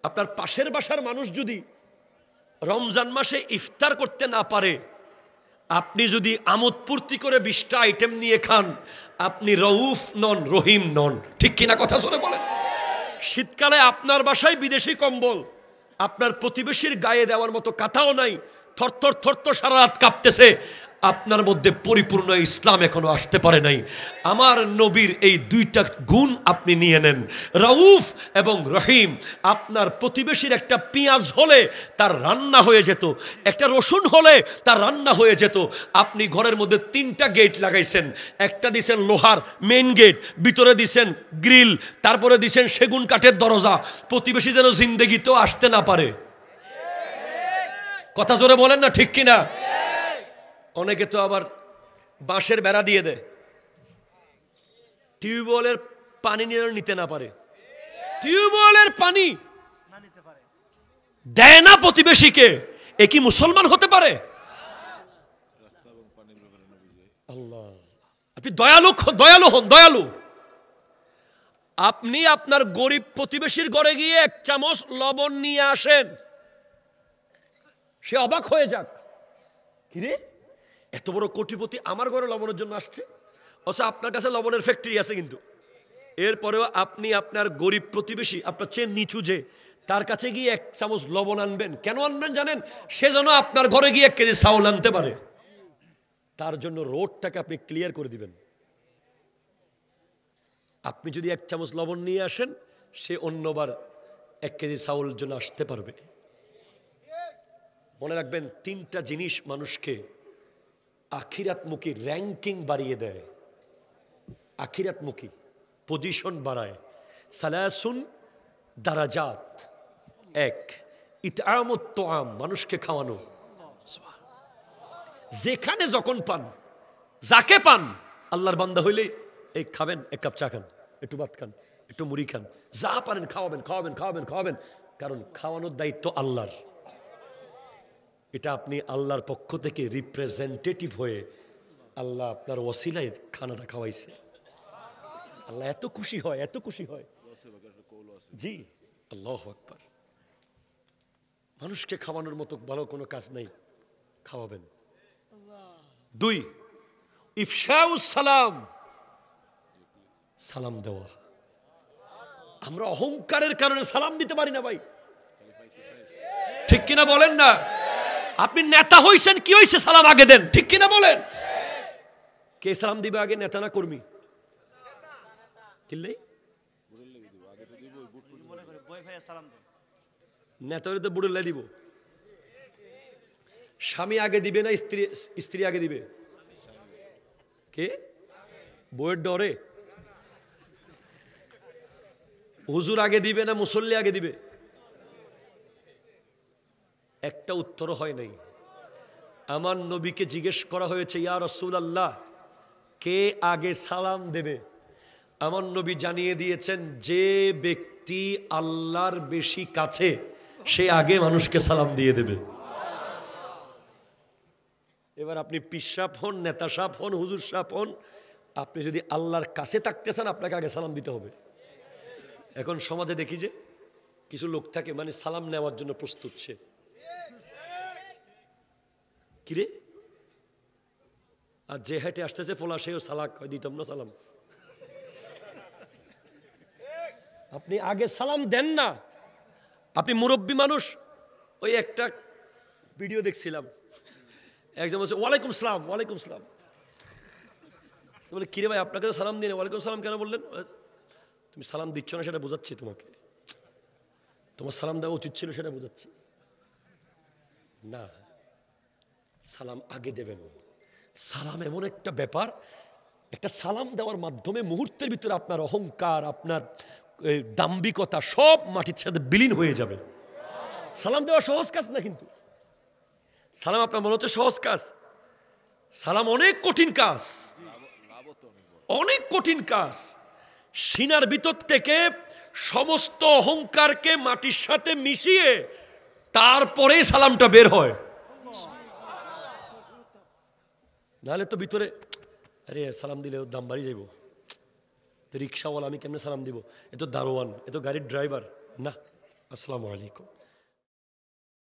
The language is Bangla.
আপনার পাশের বাসার মানুষ যদি রমজান মাসে ইফতার করতে না পারে, আপনি যদি আমোদ ফুর্তি করে 20টা আইটেম নিয়ে খান, আপনি রউফ নন, রহিম নন। ঠিক কিনা কথা শুনে বলেন? শীতকালে আপনার বাসায় বিদেশি কম্বল, আপনার প্রতিবেশীর গায়ে দেওয়ার মতো কাঁথাও নাই, থরথর থরথর সারা রাত কাঁপতেছে, আপনার মধ্যে পরিপূর্ণ ইসলাম এখনো আসতে পারে নাই। আমার নবীর এই দুইটা গুণ আপনি নিয়ে নেন, রউফ এবং রহিম। আপনার প্রতিবেশীর একটা পেঁয়াজ হলে তার রান্না হয়ে যেত, একটা রসুন হলে তার রান্না হয়ে যেত। আপনি ঘরের মধ্যে 3টা গেট লাগাইছেন, একটা দিছেন লোহার মেইন গেট, ভিতরে দিছেন গ্রিল, তারপরে দিছেন সেগুন কাঠের দরজা, প্রতিবেশী যেন জিন্দেগিতেও আসতে না পারে। কথা জোরে বলেন না, ঠিক কিনা? অনেকে তো আবার বাঁশের বেড়া দিয়ে দেয়, টিউবওয়েলের পানি নিতে না পারে, টিউবওয়েলের পানি দেয় না প্রতিবেশীকে। এ কি মুসলমান হতে পারে? আল্লাহ, আপনি দয়ালু হন, দয়ালু। আপনি আপনার গরিব প্রতিবেশীর ঘরে গিয়ে 1 চামচ লবণ নিয়ে আসেন, সে অবাক হয়ে যাক, কিরে এত বড় কোটিপতি আমার ঘরে লবণের জন্য আসছে, অথচ আপনার কাছে লবণের ফ্যাক্টরি আছে। কিন্তু এরপরেও আপনি আপনার গরিব প্রতিবেশী, আপনার চেয়ে নিচু, যে তার কাছে গিয়ে 1 চামচ লবণ আনবেন। কেন আনবেন জানেন? সে যেন আপনার ঘরে গিয়ে 1 কেজি চাউল আনতে পারে। তার জন্য রোডটাকে আপনি ক্লিয়ার করে দিবেন। আপনি যদি 1 চামচ লবণ নিয়ে আসেন, সে অন্যবার 1 কেজি চাউলের জন্য আসতে পারবে। মনে রাখবেন, 3টা জিনিস মানুষকে আখিরাতমুখী র্যাঙ্কিং বাড়িয়ে দেয়, আখিরাতমুখী পজিশন বাড়ায়। সালাসুন দারাজাত। 1, ইতআমুত তুআম, মানুষকে খাওয়ানো। যেখানে যখন পান, যাকে পান, আল্লাহর বান্দা হইলে এই খাবেন, 1 কাপ চা খান, একটু ভাত খান, একটু মুড়ি খান, যা পারেন খাওয়াবেন, খাওয়াবেন, খাওয়াবেন, খাওয়াবেন। কারণ খাওয়ানোর দায়িত্ব আল্লাহর। এটা আপনি আল্লাহর পক্ষ থেকে রিপ্রেজেন্টেটিভ হয়ে আল্লাহ আপনার ওসিলায় খানাটা খাওয়াইছে। আল্লাহ এত খুশি হয়, এত খুশি হয়। জি, আল্লাহু আকবার। মানুষকে খাওয়ানোর মতো ভালো কোনো কাজ নাই, খাওয়াবেন। 2, ইফশাউস সালাম, সালাম দেওয়া। আমরা অহংকারের কারণে সালাম দিতে পারি না ভাই, ঠিক কিনা বলেন না? আপনি নেতা হইছেন, কি হইছে, সালাম আগে দেন, ঠিক কিনা বলেন? কে সালাম দিবে আগে, নেতা না কর্মী? নেতা হলে তো বুড়ে দিব। স্বামী আগে দিবে না স্ত্রী আগে দিবে? কে? বউয়ের ডরে? হুজুর আগে দিবে না মুসল্লি আগে দিবে? একটা উত্তর হয় নাই। আমার নবীকে জিজ্ঞেস করা হয়েছে, ইয়া রাসূলুল্লাহ, কে আগে সালাম দেবে? আমার নবী জানিয়ে দিয়েছেন, যে ব্যক্তি আল্লাহর বেশি কাছে, সে আগে মানুষকে সালাম দিয়ে দেবে। এবার আপনি পীর সাহেব হন, নেতা সাহেব হন, হুজুর সাহেব হন, আপনি যদি আল্লাহর কাছে থাকতে চান, আপনাকে আগে সালাম দিতে হবে। এখন সমাজে দেখি যে কিছু লোক থাকে, মানে সালাম নেওয়ার জন্য প্রস্তুত। সে কিরে, আর যে হেঁটে আসতেছে ফোলা, সেও সালাক দিতাম না সালাম। আপনি আগে সালাম দেন না। আপনি মুরব্বী মানুষ। ওই একটা ভিডিও দেখছিলাম, একজন বলছে ওয়ালাইকুম সালাম, ওয়ালাইকুম সালাম। বলে কিরে ভাই, আপনাকে তো সালাম দিন, ওয়ালাইকুম সালাম কেন বললেন? তুমি সালাম দিচ্ছ না সেটা বোঝাচ্ছি তোমাকে, তোমার সালাম দেওয়া উচিত ছিল সেটা বোঝাচ্ছি না। সালাম আগে দেবেন। সালাম এমন একটা ব্যাপার, একটা সালাম দেওয়ার মাধ্যমে মুহূর্তের ভিতরে আপনার অহংকার, আপনার দাম্ভিকতা সব মাটির সাথে বিলীন হয়ে যাবে। সালাম দেওয়া সহজ কাজ না, কিন্তু সালাম আপনার মনে হচ্ছে সহজ কাজ, সালাম অনেক কঠিন কাজ, অনেক কঠিন কাজ। সিনার ভিতর থেকে সমস্ত অহংকারকে মাটির সাথে মিশিয়ে তারপরে সালামটা বের হয়। নাহলে তো ভিতরে, আরে সালাম দিলে দাম বাড়ি যাইব, রিক্সাওয়ালা আমি কেমনে সালাম দিব, এ তো দারোয়ান, এ তো গাড়ির ড্রাইভার। না, আসসালামু আলাইকুম।